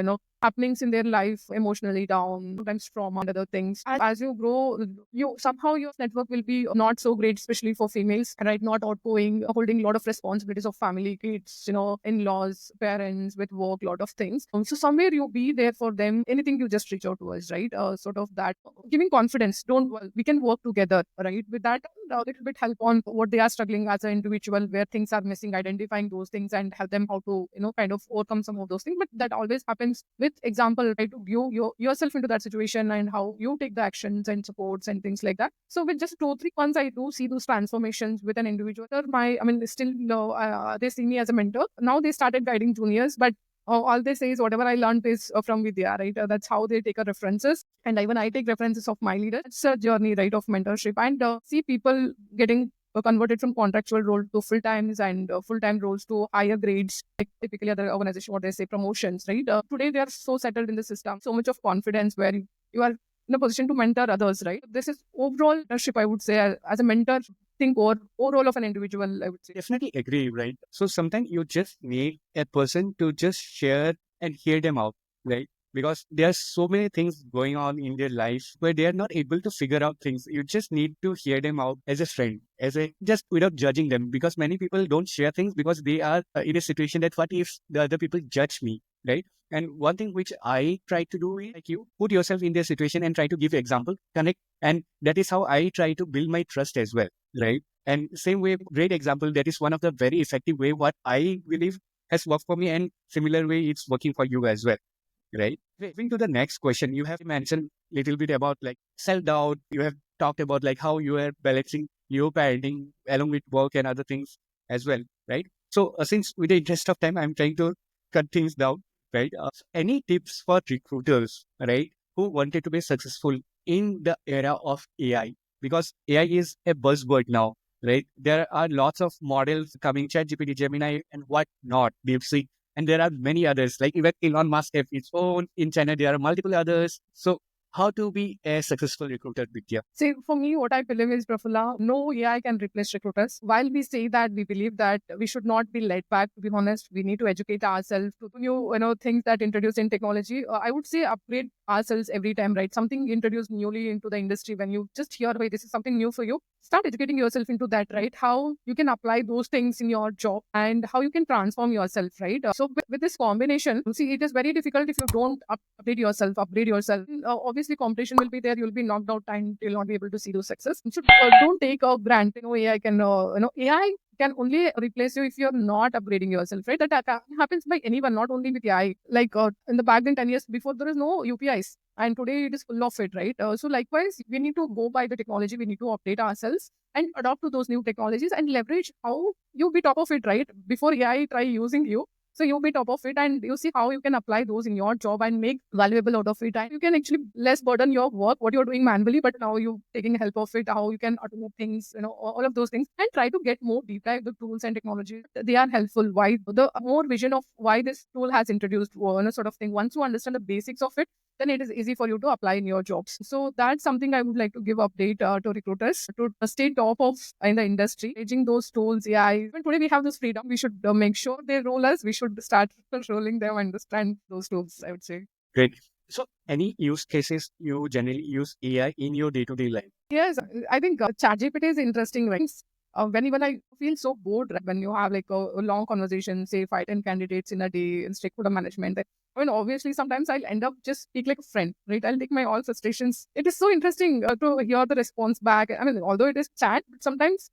happenings in their life, emotionally down, sometimes trauma and other things. As you grow, you somehow your network will be not so great, especially for females, right? Not outgoing, holding a lot of responsibilities of family, kids, in-laws, parents, with work, lot of things. So somewhere you be there for them. Anything you just reach out to us, right? Sort of that giving confidence. Don't we can work together, right? With that, a little bit help on what they are struggling as an individual, where things are missing, identifying those things and help them how to kind of overcome some of those things. But that always happens with example, right? To view yourself into that situation and how you take the actions and supports and things like that. So with just 2 3 months, I do see those transformations with an individual. Still they see me as a mentor. Now they started guiding juniors, but all they say is whatever I learned is from Vidya, right? That's how they take a references. And even I take references of my leader. It's a journey, right, of mentorship, and see people getting converted from contractual role to full times and full time roles to higher grades. Like typically other organization, what they say promotions, right? Today they are so settled in the system, so much of confidence where you are in a position to mentor others, right? This is overall mentorship, I would say, as a mentor. Think overall of an individual, I would say. Definitely agree, right? So sometimes you just need a person to just share and hear them out, right? Because there's so many things going on in their life where they are not able to figure out things. You just need to hear them out as a friend, just without judging them. Because many people don't share things because they are in a situation that what if the other people judge me, right? And one thing which I try to do is like you put yourself in their situation and try to give example, connect, and that is how I try to build my trust as well, right? And same way, great example. That is one of the very effective way what I believe has worked for me, and similar way it's working for you as well, right? Moving to the next question, you have mentioned a little bit about like self doubt. You have talked about like how you are balancing your parenting along with work and other things as well, right? So since with the interest of time, I'm trying to cut things down, right? So any tips for recruiters, right, who wanted to be successful in the era of AI? Because AI is a buzzword now, right? There are lots of models coming, ChatGPT, Gemini, and what not, DeepSeek, and there are many others. Like even Elon Musk have its own. In China, there are multiple others. So how to be a successful recruiter, Vidya? See, for me, what I believe is, Prafula, no AI can replace recruiters. While we say that, we believe that we should not be led back. To be honest, we need to educate ourselves to new, things that introduce in technology. I would say upgrade ourselves every time, right? Something introduced newly into the industry. When you just hear, "Hey, this is something new for you," start educating yourself into that, right? How you can apply those things in your job and how you can transform yourself, right? So with this combination, you see, it is very difficult if you don't update yourself, upgrade yourself. Obviously, competition will be there. You'll be knocked out and you'll not be able to see those success. So don't take a grant. AI can, AI can only replace you if you're not upgrading yourself, right? That happens by anyone, not only with AI. Like in the back then, 10 years before, there is no UPIs. And today it is full of it, right? So likewise, we need to go by the technology. We need to update ourselves and adopt to those new technologies and leverage how you be top of it, right? Before AI try using you. So you'll be top of it and you see how you can apply those in your job and make valuable out of it. And you can actually less burden your work, what you're doing manually, but now you're taking help of it, how you can automate things, all of those things, and try to get more deep dive the tools and technology. They are helpful. Why the more vision of why this tool has introduced, sort of thing. Once you understand the basics of it, then it is easy for you to apply in your jobs. So that's something I would like to give update to recruiters to stay top of in the industry, aging those tools. Yeah, even today we have this freedom. We should make sure they roll us. We should start controlling them, understand those tools, I would say. Great. So any use cases you generally use AI in your day-to-day life? Yes, I think ChatGPT is interesting, right? When even I feel so bored, right? When you have like a long conversation, say 5 10 candidates in a day in stakeholder management. I mean, obviously, sometimes I'll end up just speak like a friend, right? I'll take my all frustrations. It is so interesting to hear the response back. I mean, although it is chat, but sometimes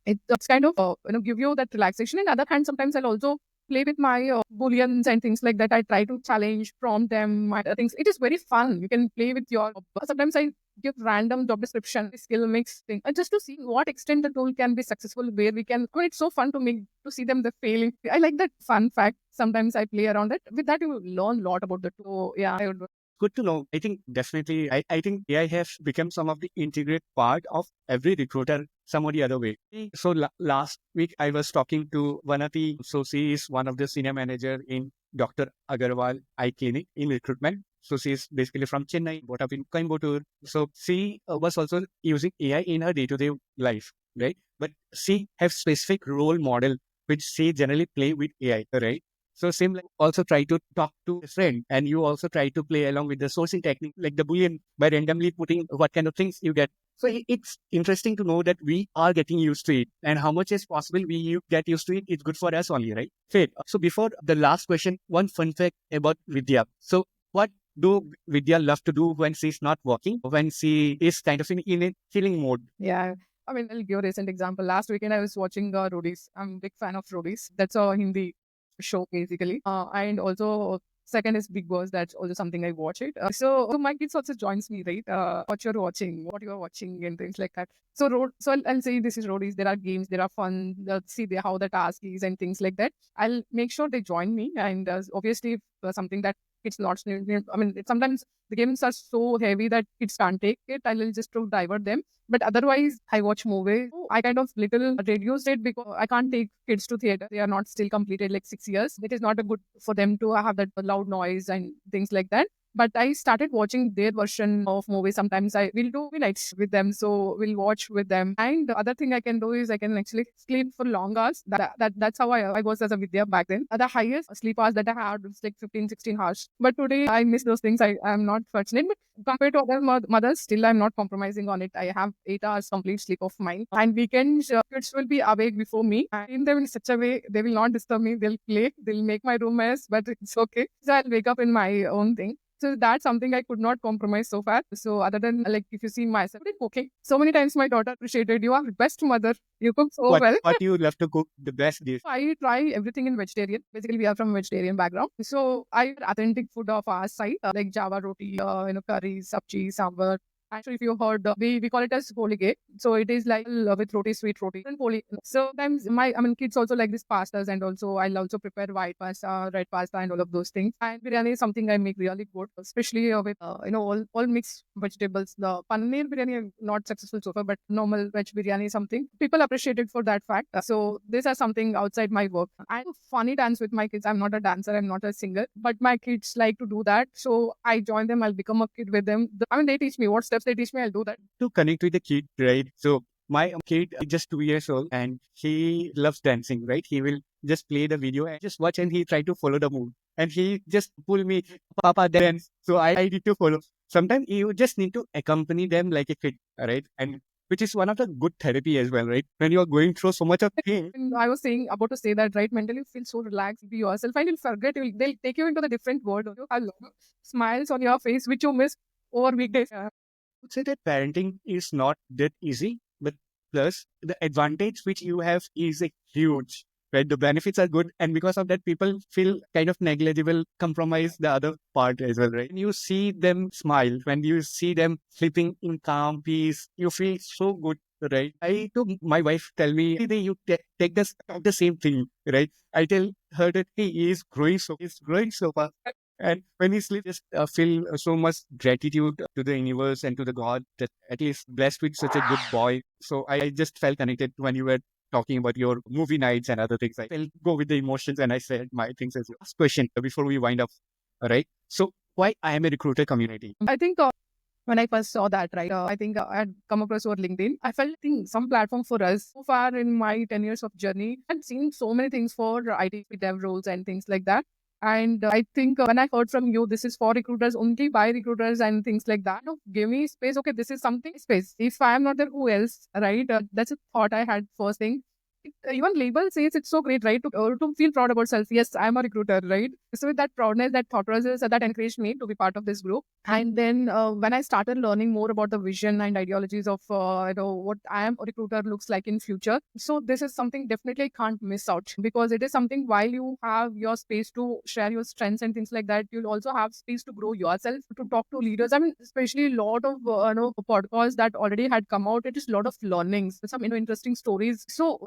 it's kind of give you that relaxation. On the other hand, sometimes I'll also play with my booleans and things like that. I try to challenge, prompt them, my things. It is very fun. You can play with your. Sometimes I give random job description, skill mix thing, just to see what extent the tool can be successful. Where we can. I mean, it's so fun to see them the failing. I like that fun fact. Sometimes I play around it. With that, you learn a lot about the tool. Yeah, I would. Good to know. I think definitely, I think AI has become some of the integrate part of every recruiter some or the other way. So last week I was talking to one of the, so she is one of the senior manager in Dr. Agarwal Eye Clinic in recruitment. So she is basically from Chennai, brought up in Coimbatore. So she was also using AI in her day-to-day life, right? But she has specific role model which she generally play with AI, right? So same like also try to talk to a friend, and you also try to play along with the sourcing technique, like the Boolean, by randomly putting what kind of things you get. So it's interesting to know that we are getting used to it, and how much is possible get used to it. It's good for us only, right? Faith. So before the last question, one fun fact about Vidya. So what do Vidya love to do when she's not working, when she is kind of in a chilling mode? Yeah. I mean, I'll give a recent example. Last weekend, I was watching Roadies. I'm a big fan of Roadies. That's a Hindi show, basically. And also, second is Big Boss. That's also something I watch it. So my kids also joins me, right? What you're watching, what you are watching, and things like that. So I'll say this is Roadies. There are games, there are fun. See how the task is and things like that. I'll make sure they join me. And obviously, if, something that it's not. I mean, sometimes the games are so heavy that kids can't take it. I will just to divert them. But otherwise, I watch movies. I kind of little reduced it because I can't take kids to theater. They are not still completed like 6 years. It is not a good for them to have that loud noise and things like that. But I started watching their version of movies. Sometimes I will do nights with them, so we'll watch with them. And the other thing I can do is I can actually sleep for long hours. That's how I was as a Vidya back then. The highest sleep hours that I had was like 15, 16 hours. But today I miss those things. I am not fortunate. But compared to other mothers, still I'm not compromising on it. I have 8 hours complete sleep of mine. And weekends, kids will be awake before me. I train them in such a way they will not disturb me. They'll play. They'll make my room mess, but it's okay. So I'll wake up in my own thing. So that's something I could not compromise so far. So other than like if you see myself cooking, so many times my daughter appreciated you are the best mother. You cook so well. What do you love to cook the best dish? I try everything in vegetarian. Basically, we are from vegetarian background. So I authentic food of our side, like Java roti, curry, sabji, sambar. Actually, if you heard, we call it as polige. So it is like with roti, sweet roti, and poli. So sometimes kids also like this pastas, and also I'll also prepare white pasta, red pasta, and all of those things. And biryani is something I make really good, especially with all mixed vegetables. The paneer biryani I'm not successful so far, but normal veg biryani is something people appreciate it for that fact. So these are something outside my work. I do funny dance with my kids. I'm not a dancer, I'm not a singer, but my kids like to do that. So I join them. I'll become a kid with them. They teach me what steps they teach me. I'll do that. To connect with the kid, right? So my kid is just 2 years old and he loves dancing, right? He will just play the video and just watch, and he try to follow the move. And he just pull me, Papa, dance. So I need to follow. Sometimes you just need to accompany them like a kid, right? And which is one of the good therapy as well, right? When you are going through so much of pain. And I was about to say that, right? Mentally, you feel so relaxed, be yourself, and you'll forget. They'll take you into the different world. You have smiles on your face, which you miss over weekdays. Would say that parenting is not that easy, but plus the advantage which you have is a huge, right? The benefits are good, and because of that, people feel kind of negligible, compromise the other part as well, right? When you see them smile, when you see them sleeping in calm peace, you feel so good, right? I told my wife tell me, "Hey, you take the same thing, right?" I tell her that he is he's growing so fast. And when he sleeps, just feel so much gratitude to the universe and to the God that at least blessed with such a good boy. So I just felt connected when you were talking about your movie nights and other things. I felt go with the emotions and I said my things as well. Last question before we wind up. All right. So why I am a recruiter community? I think when I first saw that, right, I think I had come across over LinkedIn. I felt some platform for us. So far in my 10 years of journey, I've seen so many things for IT dev roles and things like that. And I think when I heard from you, this is for recruiters, only by recruiters and things like that. Give me space. Okay, this is something space. If I am not there, who else? Right? That's a thought I had first thing. Even label says it's so great, right? To feel proud about self. Yes, I'm a recruiter, right? So with that proudness, that thought process, that encouraged me to be part of this group. And then when I started learning more about the vision and ideologies of what I am a recruiter looks like in future. So this is something definitely I can't miss out, because it is something while you have your space to share your strengths and things like that, you'll also have space to grow yourself, to talk to leaders. Especially a lot of podcasts that already had come out. It is a lot of learnings, some interesting stories. So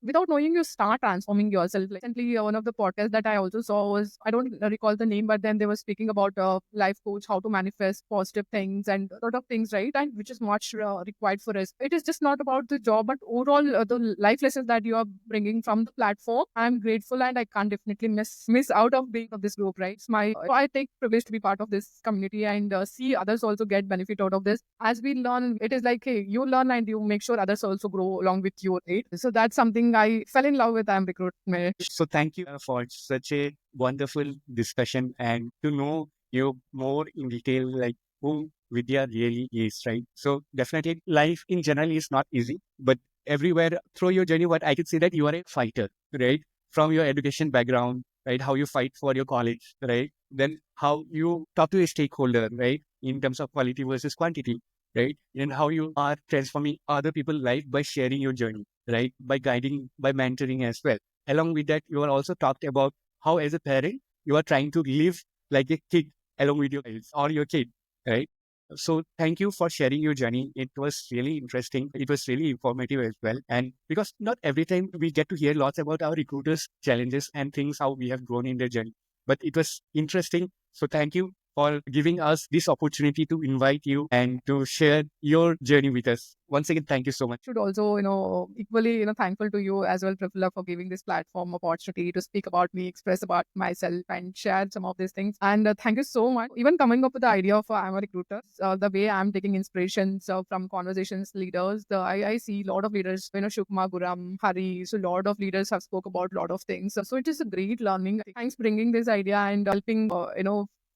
without knowing, you start transforming yourself. Like, recently, one of the podcasts that I also saw was, I don't recall the name, but then they were speaking about life coach, how to manifest positive things and a lot of things, right? And which is much required for us. It is just not about the job, but overall the life lessons that you are bringing from the platform. I'm grateful, and I can't definitely miss out of being of this group, right? I take privilege to be part of this community and see others also get benefit out of this. As we learn, it is like, hey, you learn and you make sure others also grow along with you, right? So that's something think I fell in love with recruitment. So thank you for such a wonderful discussion and to know you more in detail, like who Vidya really is, right? So definitely life in general is not easy, but everywhere through your journey, what I could say that you are a fighter, right? From your education background, right? How you fight for your college, right? Then how you talk to a stakeholder, right? In terms of quality versus quantity, right? And how you are transforming other people's life by sharing your journey, right? By guiding, by mentoring as well. Along with that, you are also talked about how as a parent, you are trying to live like a kid along with your kids or your kid, right? So thank you for sharing your journey. It was really interesting. It was really informative as well. And because not every time we get to hear lots about our recruiters' challenges and things, how we have grown in their journey. But it was interesting. So thank you for giving us this opportunity to invite you and to share your journey with us. Once again, thank you so much. Should also, equally, thankful to you as well, Prafula, for giving this platform opportunity to speak about me, express about myself, and share some of these things. And thank you so much. Even coming up with the idea of I'm a recruiter, the way I'm taking inspirations from conversations leaders, I see a lot of leaders, Shukma, Guram, Hari. So a lot of leaders have spoke about a lot of things. So it is a great learning. Thanks bringing this idea and helping,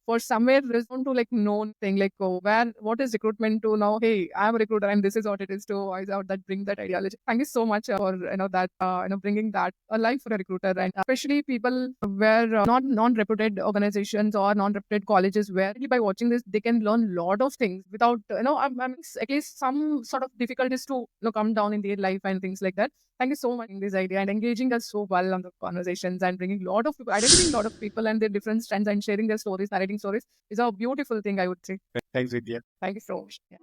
for somewhere respond to like known thing like what is recruitment to now, hey, I'm a recruiter and this is what it is to voice out that bring that ideology. Thank you so much for that bringing that alive for a recruiter, and especially people where not non-reputed organizations or non-reputed colleges where by watching this they can learn a lot of things without I'm at least some sort of difficulties to come down in their life and things like that. Thank you so much in this idea and engaging us so well on the conversations and bringing a lot of people, identifying a lot of people and their different strands and sharing their stories, narrating stories is a beautiful thing, I would say. Thanks, Vidya. Thank you so much. Yeah.